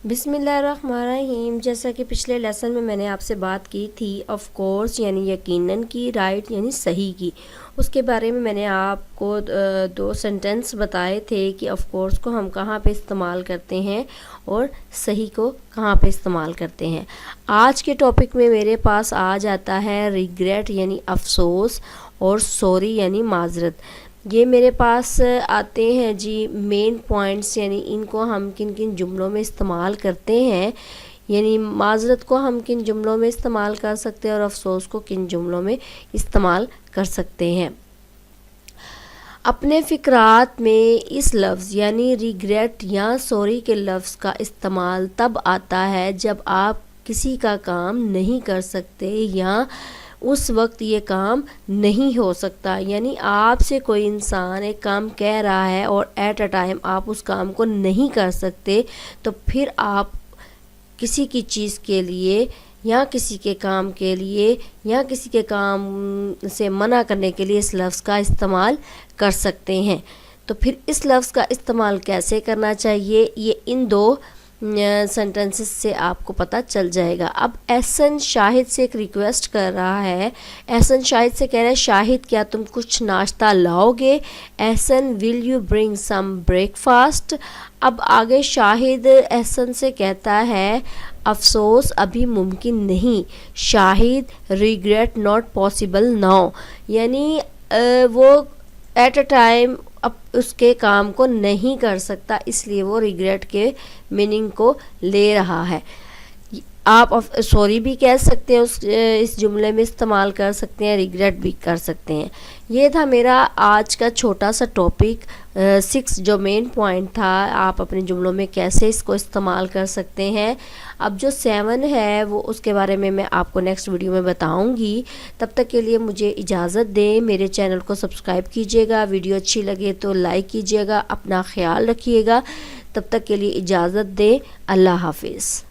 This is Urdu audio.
بسم اللہ الرحمن الرحیم۔ جیسا کہ پچھلے لیسن میں میں نے آپ سے بات کی تھی آف کورس یعنی یقیناً کی، رائٹ یعنی صحیح کی، اس کے بارے میں نے آپ کو دو سینٹنس بتائے تھے کہ آف کورس کو ہم کہاں پہ استعمال کرتے ہیں اور صحیح کو کہاں پہ استعمال کرتے ہیں۔ آج کے ٹاپک میں میرے پاس آ جاتا ہے ریگریٹ یعنی افسوس اور سوری یعنی معذرت۔ یہ میرے پاس آتے ہیں جی مین پوائنٹس، یعنی ان کو ہم کن کن جملوں میں استعمال کرتے ہیں، یعنی معذرت کو ہم کن جملوں میں استعمال کر سکتے ہیں اور افسوس کو کن جملوں میں استعمال کر سکتے ہیں۔ اپنے فقرات میں اس لفظ یعنی ریگریٹ یا سوری کے لفظ کا استعمال تب آتا ہے جب آپ کسی کا کام نہیں کر سکتے یا اس وقت یہ کام نہیں ہو سکتا، یعنی آپ سے کوئی انسان ایک کام کہہ رہا ہے اور ایٹ اے ٹائم آپ اس کام کو نہیں کر سکتے، تو پھر آپ کسی کی چیز کے لیے یا کسی کے کام کے لیے یا کسی کے کام سے منع کرنے کے لیے اس لفظ کا استعمال کر سکتے ہیں۔ تو پھر اس لفظ کا استعمال کیسے کرنا چاہیے، یہ ان دو سینٹنسز سے آپ کو پتہ چل جائے گا۔ اب احسن شاہد سے ایک ریکویسٹ کر رہا ہے، احسن شاہد سے کہہ رہا ہے شاہد کیا تم کچھ ناشتہ لاؤ گے؟ Ahsan will you bring some breakfast? اب آگے شاہد احسن سے کہتا ہے افسوس ابھی ممکن نہیں، شاہد ریگریٹ ناٹ پاسبل ناؤ، یعنی وہ ایٹ اے ٹائم اب اس کے کام کو نہیں کر سکتا، اس لیے وہ ریگریٹ کے میننگ کو لے رہا ہے۔ آپ سوری بھی کہہ سکتے ہیں، اس جملے میں استعمال کر سکتے ہیں، ریگریٹ بھی کر سکتے ہیں۔ یہ تھا میرا آج کا چھوٹا سا ٹاپک 6 جو مین پوائنٹ تھا، آپ اپنے جملوں میں کیسے اس کو استعمال کر سکتے ہیں۔ اب جو 7 ہے وہ اس کے بارے میں آپ کو نیکسٹ ویڈیو میں بتاؤں گی۔ تب تک کے لیے مجھے اجازت دیں، میرے چینل کو سبسکرائب کیجیے گا، ویڈیو اچھی لگے تو لائک کیجیے گا، اپنا خیال رکھیے گا۔ تب تک کے لیے اجازت دیں، اللہ حافظ۔